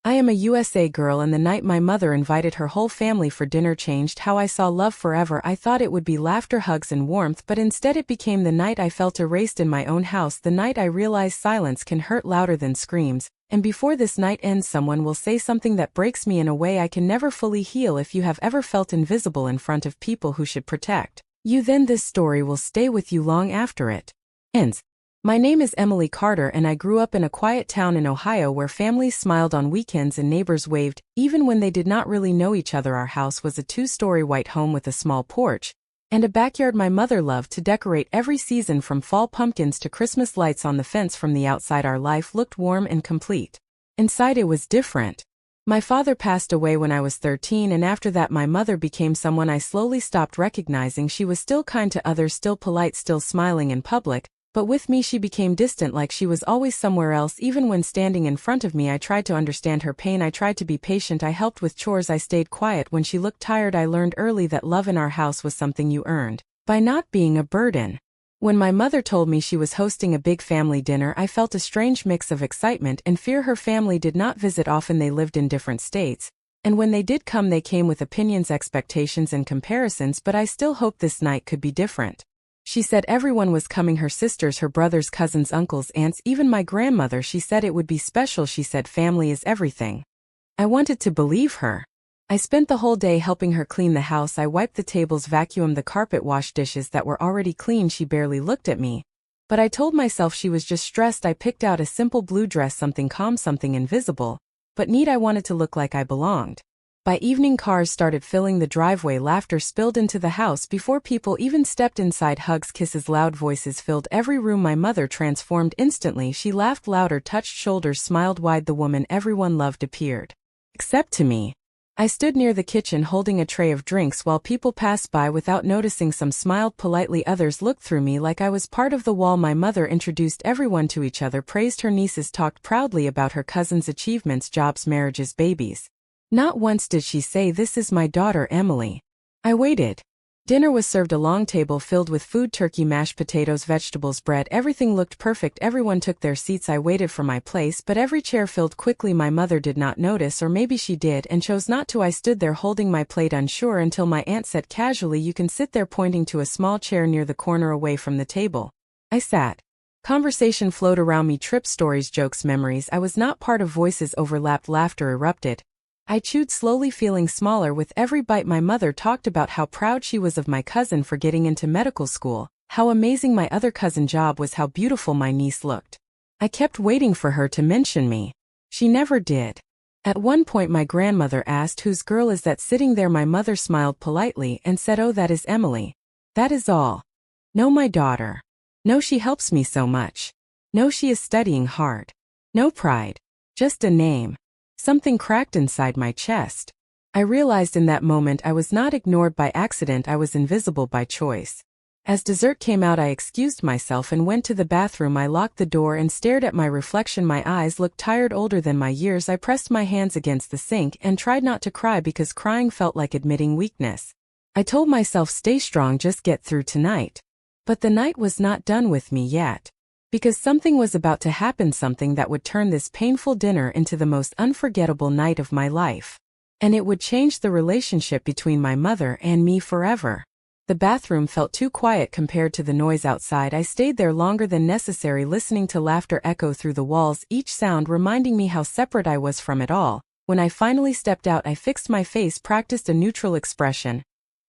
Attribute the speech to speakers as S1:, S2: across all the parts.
S1: I am a USA girl, and the night my mother invited her whole family for dinner changed how I saw love forever. I thought it would be laughter, hugs, and warmth, but instead it became the night I felt erased in my own house, the night I realized silence can hurt louder than screams, and before this night ends someone will say something that breaks me in a way I can never fully heal. If you have ever felt invisible in front of people who should protect you, then this story will stay with you long after it ends. My name is Emily Carter, and I grew up in a quiet town in Ohio where families smiled on weekends and neighbors waved, even when they did not really know each other. Our house was a two-story white home with a small porch and a backyard my mother loved to decorate every season, from fall pumpkins to Christmas lights on the fence. From the outside, our life looked warm and complete. Inside, it was different. My father passed away when I was 13, and after that my mother became someone I slowly stopped recognizing. She was still kind to others, still polite, still smiling in public, but with me she became distant, like she was always somewhere else. Even when standing in front of me, I tried to understand her pain. I tried to be patient. I helped with chores. I stayed quiet when she looked tired. I learned early that love in our house was something you earned by not being a burden. When my mother told me she was hosting a big family dinner, I felt a strange mix of excitement and fear. Her family did not visit often. They lived in different states, and when they did come, they came with opinions, expectations, and comparisons, but I still hoped this night could be different. She said everyone was coming: her sisters, her brothers, cousins, uncles, aunts, even my grandmother. She said it would be special. She said family is everything. I wanted to believe her. I spent the whole day helping her clean the house. I wiped the tables, vacuumed the carpet, washed dishes that were already clean. She barely looked at me, but I told myself she was just stressed. I picked out a simple blue dress, something calm, something invisible, but neat. I wanted to look like I belonged. By evening, cars started filling the driveway. Laughter spilled into the house before people even stepped inside. Hugs, kisses, loud voices filled every room. My mother transformed instantly. She laughed louder, touched shoulders, smiled wide. The woman everyone loved appeared. Except to me. I stood near the kitchen holding a tray of drinks while people passed by without noticing. Some smiled politely, others looked through me like I was part of the wall. My mother introduced everyone to each other, praised her nieces, talked proudly about her cousins' achievements, jobs, marriages, babies. Not once did she say, "This is my daughter Emily." I waited. Dinner was served, a long table filled with food: turkey, mashed potatoes, vegetables, bread. Everything looked perfect. Everyone took their seats. I waited for my place, but every chair filled quickly. My mother did not notice, or maybe she did and chose not to. I stood there holding my plate, unsure, until my aunt said casually, "You can sit there," pointing to a small chair near the corner away from the table. I sat. Conversation flowed around me: trips, stories, jokes, memories. I was not part of. Voices overlapped, laughter erupted. I chewed slowly, feeling smaller with every bite. My mother talked about how proud she was of my cousin for getting into medical school, how amazing my other cousin's job was, how beautiful my niece looked. I kept waiting for her to mention me. She never did. At one point my grandmother asked, "Whose girl is that sitting there?" My mother smiled politely and said, "Oh, that is Emily. That is all. No, my daughter. No, she helps me so much. No, she is studying hard. No pride. Just a name." Something cracked inside my chest. I realized in that moment I was not ignored by accident. I was invisible by choice. As dessert came out, I excused myself and went to the bathroom. I locked the door and stared at my reflection. My eyes looked tired, older than my years. I pressed my hands against the sink and tried not to cry because crying felt like admitting weakness. I told myself, "Stay strong, just get through tonight." But the night was not done with me yet. Because something was about to happen, something that would turn this painful dinner into the most unforgettable night of my life. And it would change the relationship between my mother and me forever. The bathroom felt too quiet compared to the noise outside. I stayed there longer than necessary, listening to laughter echo through the walls, each sound reminding me how separate I was from it all. When I finally stepped out, I fixed my face, practiced a neutral expression,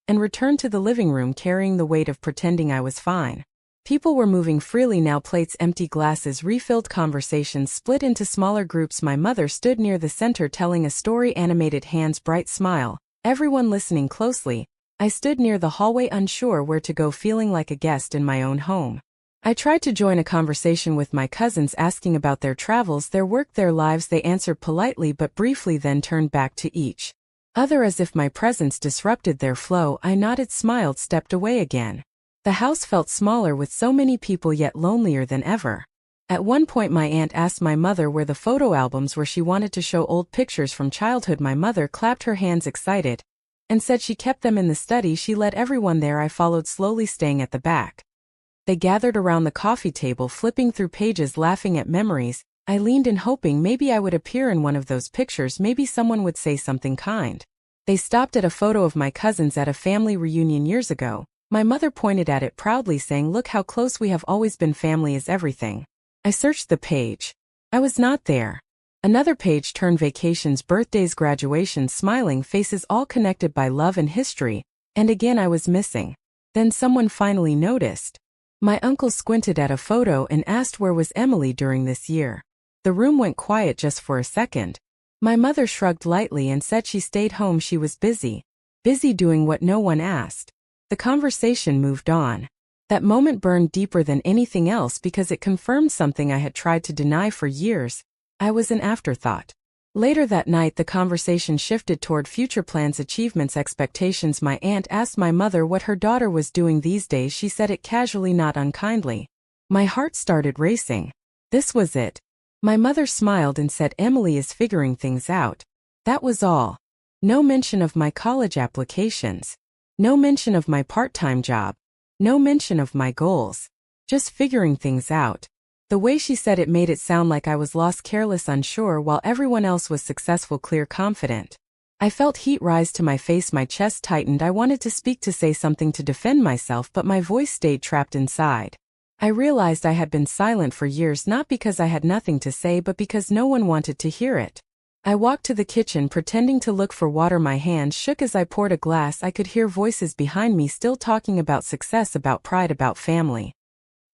S1: and returned to the living room carrying the weight of pretending I was fine. People were moving freely now, plates empty, glasses refilled, conversations split into smaller groups. My mother stood near the center telling a story, animated hands, bright smile, everyone listening closely. I stood near the hallway, unsure where to go, feeling like a guest in my own home. I tried to join a conversation with my cousins, asking about their travels, their work, their lives. They answered politely but briefly, then turned back to each other as if my presence disrupted their flow. I nodded, smiled, stepped away again. The house felt smaller with so many people, yet lonelier than ever. At one point my aunt asked my mother where the photo albums were. She wanted to show old pictures from childhood. My mother clapped her hands excited and said she kept them in the study. She led everyone there. I followed slowly, staying at the back. They gathered around the coffee table, flipping through pages, laughing at memories. I leaned in hoping maybe I would appear in one of those pictures, maybe someone would say something kind. They stopped at a photo of my cousins at a family reunion years ago. My mother pointed at it proudly saying, "Look how close we have always been, family is everything." I searched the page. I was not there. Another page turned vacations, birthdays, graduations, smiling faces, all connected by love and history, and again I was missing. Then someone finally noticed. My uncle squinted at a photo and asked where was Emily during this year. The room went quiet just for a second. My mother shrugged lightly and said she stayed home, she was busy. Busy doing what no one asked. The conversation moved on. That moment burned deeper than anything else because it confirmed something I had tried to deny for years. I was an afterthought. Later that night the conversation shifted toward future plans, achievements, expectations. My aunt asked my mother what her daughter was doing these days. She said it casually, not unkindly. My heart started racing. This was it. My mother smiled and said, "Emily is figuring things out." That was all. No mention of my college applications. No mention of my part-time job. No mention of my goals. Just figuring things out. The way she said it made it sound like I was lost, careless, unsure, while everyone else was successful, clear, confident. I felt heat rise to my face, my chest tightened. I wanted to speak, to say something, to defend myself, but my voice stayed trapped inside. I realized I had been silent for years, not because I had nothing to say, but because no one wanted to hear it. I walked to the kitchen, pretending to look for water. My hand shook as I poured a glass. I could hear voices behind me still talking about success, about pride, about family.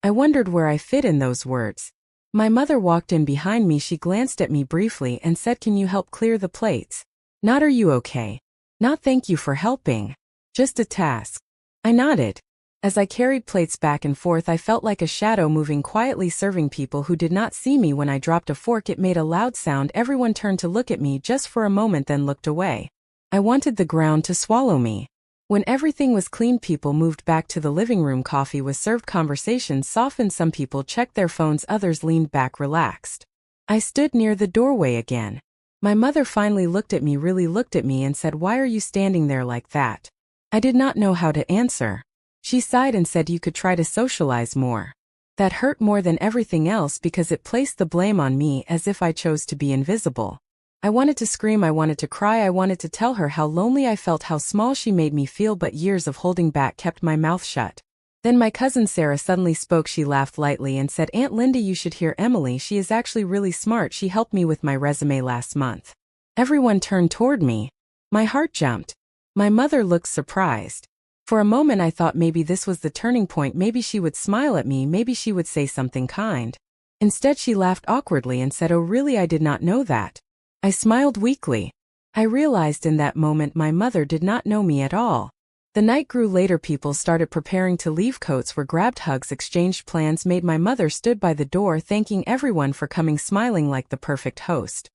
S1: I wondered where I fit in those words. My mother walked in behind me. She glanced at me briefly and said, "Can you help clear the plates?" Not "Are you okay?" Not "Thank you for helping." Just a task. I nodded. As I carried plates back and forth, I felt like a shadow moving quietly, serving people who did not see me. When I dropped a fork, it made a loud sound. Everyone turned to look at me just for a moment, then looked away. I wanted the ground to swallow me. When everything was clean, people moved back to the living room. Coffee was served. Conversations softened. Some people checked their phones, others leaned back, relaxed. I stood near the doorway again. My mother finally looked at me, really looked at me, and said, "Why are you standing there like that?" I did not know how to answer. She sighed and said, "You could try to socialize more." That hurt more than everything else because it placed the blame on me, as if I chose to be invisible. I wanted to scream, I wanted to cry, I wanted to tell her how lonely I felt, how small she made me feel, but years of holding back kept my mouth shut. Then my cousin Sarah suddenly spoke. She laughed lightly and said, "Aunt Linda, you should hear Emily. She is actually really smart. She helped me with my resume last month." Everyone turned toward me. My heart jumped. My mother looked surprised. For a moment I thought maybe this was the turning point. Maybe she would smile at me, maybe she would say something kind. Instead she laughed awkwardly and said, "Oh really, I did not know that." I smiled weakly. I realized in that moment my mother did not know me at all. The night grew later. People started preparing to leave. Coats were grabbed, hugs exchanged, plans made. My mother stood by the door thanking everyone for coming, smiling like the perfect host.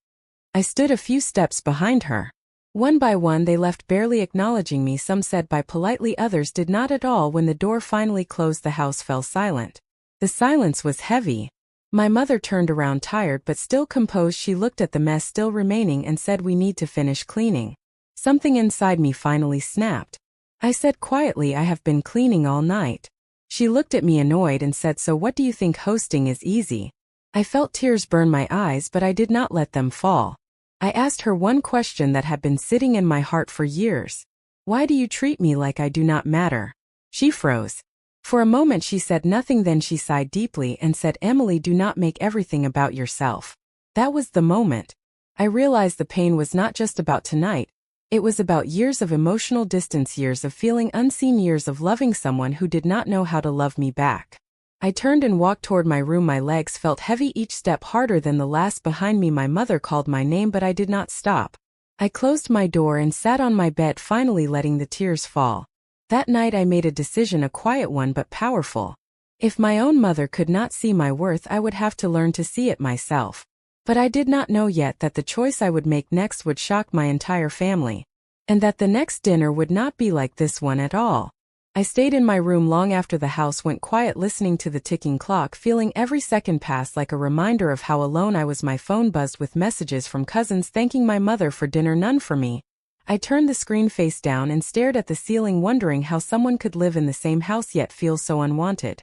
S1: I stood a few steps behind her. One by one they left, barely acknowledging me. Some said bye politely, others did not at all. When the door finally closed, the house fell silent. The silence was heavy. My mother turned around, tired but still composed. She looked at the mess still remaining and said, "We need to finish cleaning." Something inside me finally snapped. I said quietly, "I have been cleaning all night." She looked at me annoyed and said, "So what do you think hosting is easy?" I felt tears burn my eyes, but I did not let them fall. I asked her one question that had been sitting in my heart for years. "Why do you treat me like I do not matter?" She froze. For a moment she said nothing, then she sighed deeply and said, "Emily, do not make everything about yourself." That was the moment. I realized the pain was not just about tonight. It was about years of emotional distance, years of feeling unseen, years of loving someone who did not know how to love me back. I turned and walked toward my room. My legs felt heavy, each step harder than the last. Behind me my mother called my name, but I did not stop. I closed my door and sat on my bed, finally letting the tears fall. That night I made a decision, a quiet one but powerful. If my own mother could not see my worth, I would have to learn to see it myself. But I did not know yet that the choice I would make next would shock my entire family. And that the next dinner would not be like this one at all. I stayed in my room long after the house went quiet, listening to the ticking clock, feeling every second pass like a reminder of how alone I was. My phone buzzed with messages from cousins thanking my mother for dinner, none for me. I turned the screen face down and stared at the ceiling, wondering how someone could live in the same house yet feel so unwanted.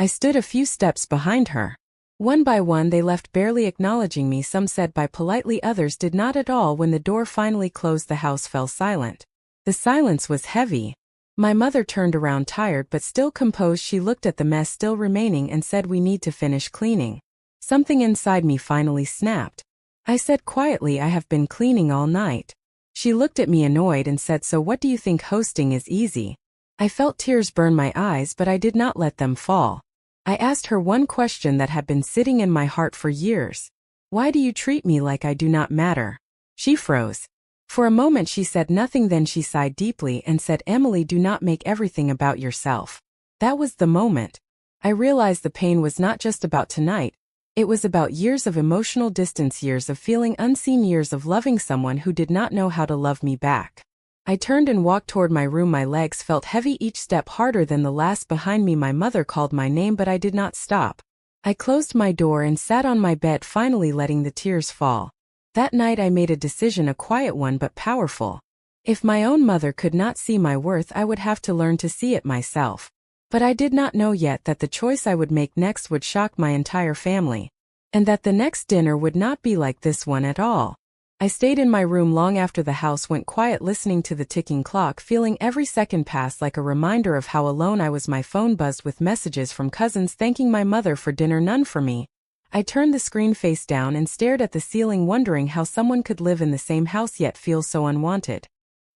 S1: I stood a few steps behind her. One by one they left, barely acknowledging me. Some said bye politely, others did not at all. When the door finally closed, the house fell silent. The silence was heavy. My mother turned around, tired but still composed. She looked at the mess still remaining and said, "We need to finish cleaning." Something inside me finally snapped. I said quietly, "I have been cleaning all night." She looked at me annoyed and said, "So what do you think hosting is easy?" I felt tears burn my eyes, but I did not let them fall. I asked her one question that had been sitting in my heart for years. "Why do you treat me like I do not matter?" She froze. For a moment she said nothing, then she sighed deeply and said, "Emily, do not make everything about yourself." That was the moment I realized the pain was not just about tonight. It was about years of emotional distance, years of feeling unseen, years of loving someone who did not know how to love me back. I turned and walked toward my room. My legs felt heavy, each step harder than the last. Behind me, my mother called my name, but I did not stop. I closed my door and sat on my bed, finally letting the tears fall. That night I made a decision, a quiet one but powerful. If my own mother could not see my worth, I would have to learn to see it myself. But I did not know yet that the choice I would make next would shock my entire family. And that the next dinner would not be like this one at all. I stayed in my room long after the house went quiet, listening to the ticking clock, feeling every second pass like a reminder of how alone I was. My phone buzzed with messages from cousins thanking my mother for dinner, none for me. I turned the screen face down and stared at the ceiling, wondering how someone could live in the same house yet feel so unwanted.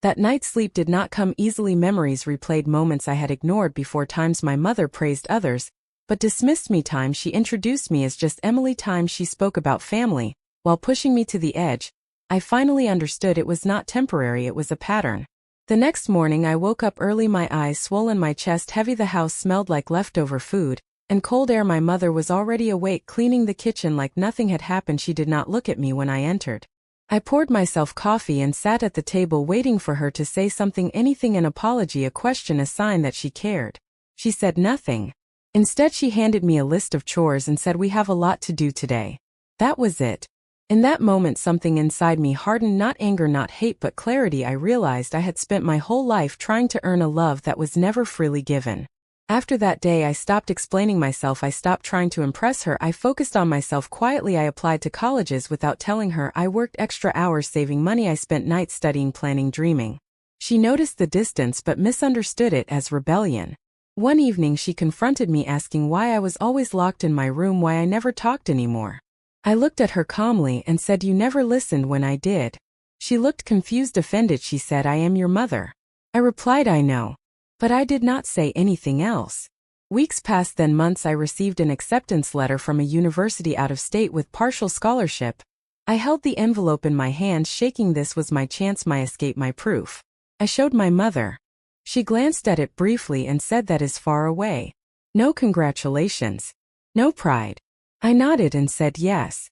S1: That night sleep did not come easily. Memories replayed, moments I had ignored before, times my mother praised others, but dismissed me, times she introduced me as just Emily, times she spoke about family, while pushing me to the edge. I finally understood it was not temporary, it was a pattern. The next morning I woke up early, my eyes swollen, my chest heavy. The house smelled like leftover food and cold air. My mother was already awake, cleaning the kitchen like nothing had happened. She did not look at me when I entered. I poured myself coffee and sat at the table waiting for her to say something, anything, an apology, a question, a sign that she cared. She said nothing. Instead she handed me a list of chores and said, "We have a lot to do today." That was it. In that moment something inside me hardened, not anger, not hate, but clarity. I realized I had spent my whole life trying to earn a love that was never freely given. After that day I stopped explaining myself, I stopped trying to impress her, I focused on myself. Quietly I applied to colleges without telling her, I worked extra hours saving money, I spent nights studying, planning, dreaming. She noticed the distance but misunderstood it as rebellion. One evening she confronted me, asking why I was always locked in my room, why I never talked anymore. I looked at her calmly and said, "You never listened when I did." She looked confused, offended. She said, "I am your mother." I replied, "I know." But I did not say anything else. Weeks passed, then months. I received an acceptance letter from a university out of state with partial scholarship. I held the envelope in my hands, shaking. This was my chance, my escape, my proof. I showed my mother. She glanced at it briefly and said, "That is far away. No congratulations. No pride." I nodded and said yes.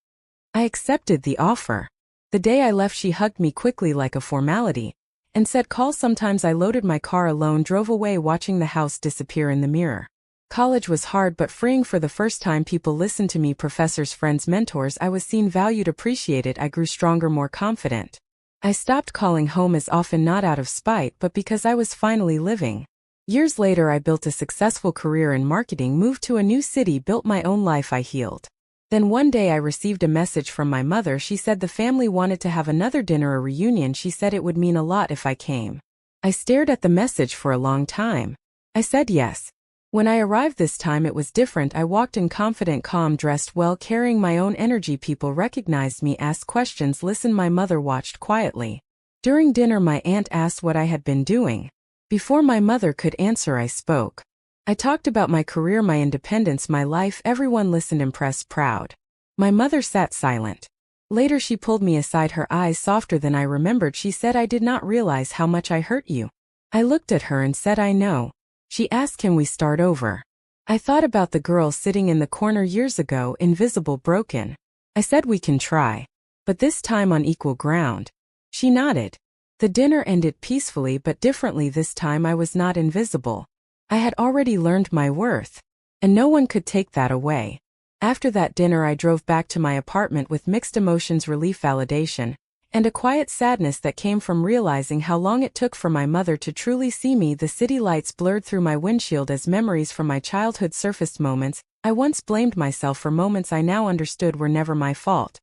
S1: I accepted the offer. The day I left she hugged me quickly like a formality and said, "Call sometimes." I loaded my car alone, drove away, watching the house disappear in the mirror. College was hard but freeing. For the first time people listened to me, professors, friends, mentors. I was seen, valued, appreciated. I grew stronger, more confident. I stopped calling home as often, not out of spite but because I was finally living. Years later I built a successful career in marketing, moved to a new city, built my own life, I healed. Then one day I received a message from my mother. She said the family wanted to have another dinner, a reunion. She said it would mean a lot if I came. I stared at the message for a long time. I said yes. When I arrived this time it was different. I walked in confident, calm, dressed well, carrying my own energy. People recognized me, asked questions, listened. My mother watched quietly. During dinner my aunt asked what I had been doing. Before my mother could answer I spoke. I talked about my career, my independence, my life. Everyone listened, impressed, proud. My mother sat silent. Later she pulled me aside, her eyes softer than I remembered. She said, "I did not realize how much I hurt you." I looked at her and said, "I know." She asked, "Can we start over?" I thought about the girl sitting in the corner years ago, invisible, broken. I said, "We can try. But this time on equal ground." She nodded. The dinner ended peacefully but differently. This time I was not invisible. I had already learned my worth. And no one could take that away. After that dinner I drove back to my apartment with mixed emotions, relief, validation, and a quiet sadness that came from realizing how long it took for my mother to truly see me. The city lights blurred through my windshield as memories from my childhood surfaced, moments I once blamed myself for moments I now understood were never my fault.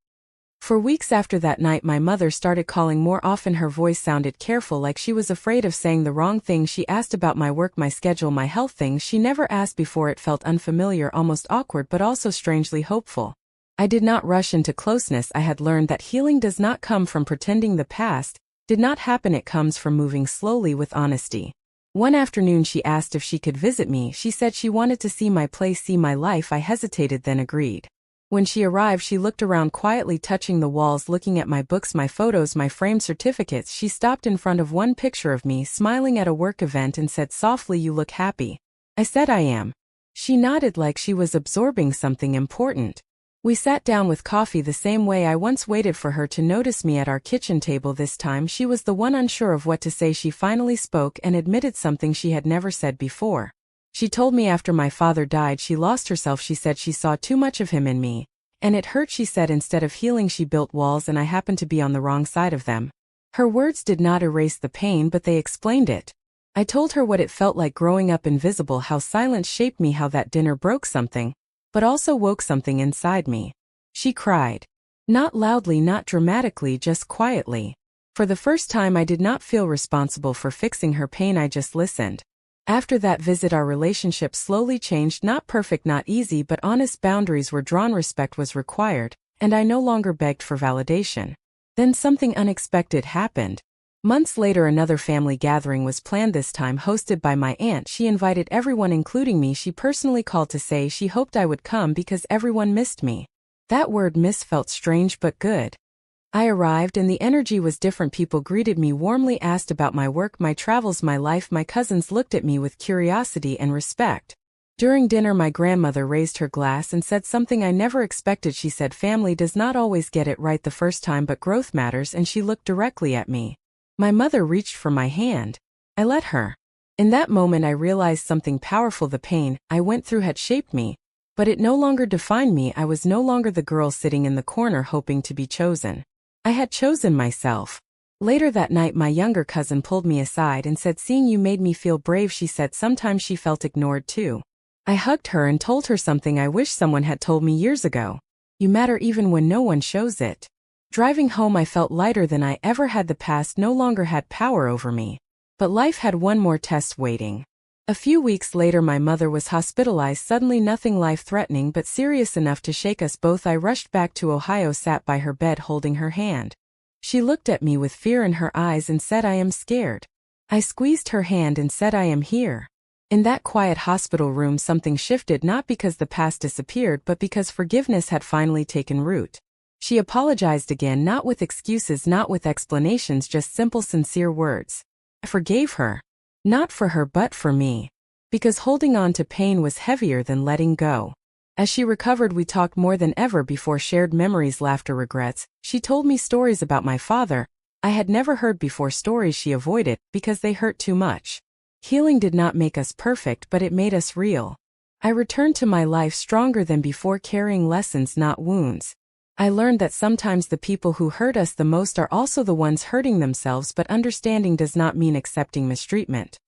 S1: For weeks after that night, my mother started calling more often. Her voice sounded careful, like she was afraid of saying the wrong thing. She asked about my work, my schedule, my health, things she never asked before. It felt unfamiliar, almost awkward, but also strangely hopeful. I did not rush into closeness. I had learned that healing does not come from pretending the past did not happen. It comes from moving slowly with honesty. One afternoon she asked if she could visit me. She said she wanted to see my place, see my life. I hesitated, then agreed. When she arrived, she looked around quietly, touching the walls, looking at my books, my photos, my framed certificates. She stopped in front of one picture of me, smiling at a work event, and said softly, "You look happy." I said, "I am." She nodded like she was absorbing something important. We sat down with coffee the same way I once waited for her to notice me at our kitchen table. This time she was the one unsure of what to say. She finally spoke and admitted something she had never said before. She told me after my father died, she lost herself. She said she saw too much of him in me, and it hurt. She said instead of healing, she built walls, and I happened to be on the wrong side of them. Her words did not erase the pain, but they explained it. I told her what it felt like growing up invisible, how silence shaped me, how that dinner broke something, but also woke something inside me. She cried. Not loudly, not dramatically, just quietly. For the first time, I did not feel responsible for fixing her pain. I just listened. After that visit, our relationship slowly changed. Not perfect, not easy, but honest. Boundaries were drawn, respect was required, and I no longer begged for validation. Then something unexpected happened. Months later, another family gathering was planned, this time hosted by my aunt. She invited everyone, including me. She personally called to say she hoped I would come because everyone missed me. That word "miss" felt strange but good. I arrived and the energy was different. People greeted me warmly, asked about my work, my travels, my life. My cousins looked at me with curiosity and respect. During dinner, my grandmother raised her glass and said something I never expected. She said, "Family does not always get it right the first time, but growth matters," and she looked directly at me. My mother reached for my hand. I let her. In that moment, I realized something powerful. The pain I went through had shaped me, but it no longer defined me. I was no longer the girl sitting in the corner hoping to be chosen. I had chosen myself. Later that night, my younger cousin pulled me aside and said, "Seeing you made me feel brave." She said sometimes she felt ignored too. I hugged her and told her something I wish someone had told me years ago. You matter even when no one shows it. Driving home, I felt lighter than I ever had. The past no longer had power over me. But life had one more test waiting. A few weeks later, my mother was hospitalized. Suddenly, nothing life-threatening but serious enough to shake us both. I rushed back to Ohio, sat by her bed holding her hand. She looked at me with fear in her eyes and said, "I am scared." I squeezed her hand and said, "I am here." In that quiet hospital room, something shifted, not because the past disappeared, but because forgiveness had finally taken root. She apologized again, not with excuses, not with explanations, just simple, sincere words. I forgave her. Not for her, but for me. Because holding on to pain was heavier than letting go. As she recovered, we talked more than ever before, shared memories, laughter, regrets. She told me stories about my father I had never heard before, stories she avoided because they hurt too much. Healing did not make us perfect, but it made us real. I returned to my life stronger than before, carrying lessons, not wounds. I learned that sometimes the people who hurt us the most are also the ones hurting themselves, but understanding does not mean accepting mistreatment.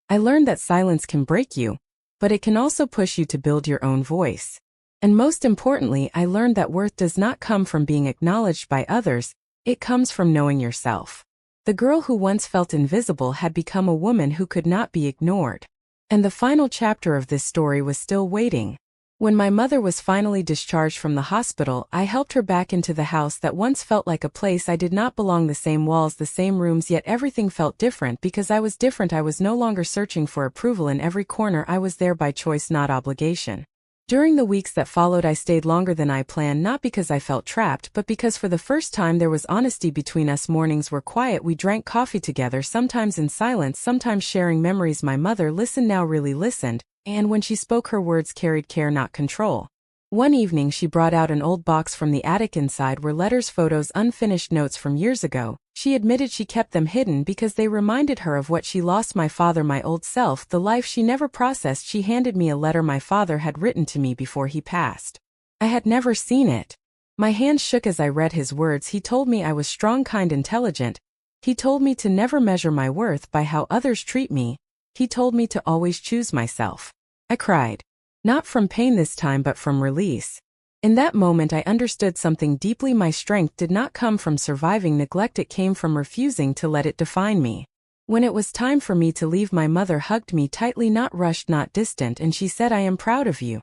S1: I learned that silence can break you, but it can also push you to build your own voice. And most importantly, I learned that worth does not come from being acknowledged by others, it comes from knowing yourself. The girl who once felt invisible had become a woman who could not be ignored. And the final chapter of this story was still waiting. When my mother was finally discharged from the hospital, I helped her back into the house that once felt like a place I did not belong. The same walls, the same rooms, yet everything felt different because I was different. I was no longer searching for approval in every corner. I was there by choice, not obligation. During the weeks that followed, I stayed longer than I planned, not because I felt trapped, but because for the first time there was honesty between us. Mornings were quiet. We drank coffee together, sometimes in silence, sometimes sharing memories. My mother listened now, really listened. And when she spoke, her words carried care, not control. One evening, she brought out an old box from the attic. Inside were letters, photos, unfinished notes from years ago. She admitted she kept them hidden because they reminded her of what she lost: my father, my old self, the life she never processed. She handed me a letter my father had written to me before he passed. I had never seen it. My hand shook as I read his words. He told me I was strong, kind, intelligent. He told me to never measure my worth by how others treat me. He told me to always choose myself. I cried. Not from pain this time, but from release. In that moment, I understood something deeply. My strength did not come from surviving neglect, it came from refusing to let it define me. When it was time for me to leave, my mother hugged me tightly, not rushed, not distant, and she said, "I am proud of you."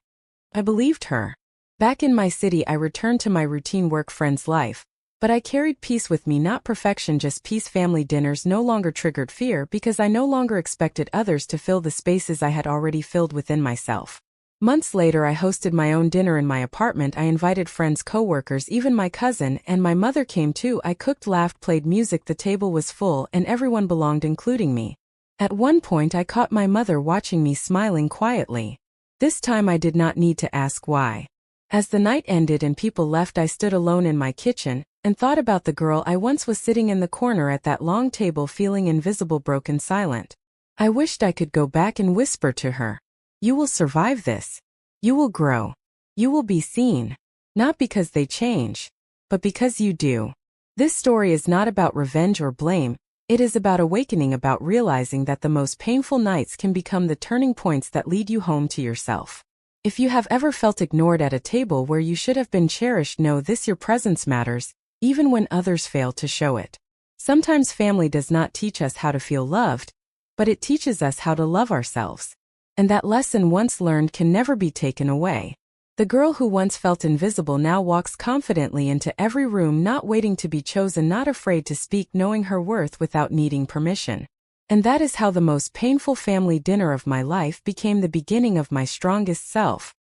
S1: I believed her. Back in my city, I returned to my routine work friend's life. But I carried peace with me, not perfection, just peace. Family dinners no longer triggered fear because I no longer expected others to fill the spaces I had already filled within myself. Months later, I hosted my own dinner in my apartment. I invited friends, coworkers, even my cousin, and my mother came too. I cooked, laughed, played music. The table was full, and everyone belonged, including me. At one point, I caught my mother watching me, smiling quietly. This time I did not need to ask why. As the night ended and people left, I stood alone in my kitchen and thought about the girl I once was, sitting in the corner at that long table, feeling invisible, broken, silent. I wished I could go back and whisper to her, "You will survive this. You will grow. You will be seen." Not because they change, but because you do. This story is not about revenge or blame. It is about awakening, about realizing that the most painful nights can become the turning points that lead you home to yourself. If you have ever felt ignored at a table where you should have been cherished, know this: your presence matters, even when others fail to show it. Sometimes family does not teach us how to feel loved, but it teaches us how to love ourselves. And that lesson, once learned, can never be taken away. The girl who once felt invisible now walks confidently into every room, not waiting to be chosen, not afraid to speak, knowing her worth without needing permission. And that is how the most painful family dinner of my life became the beginning of my strongest self.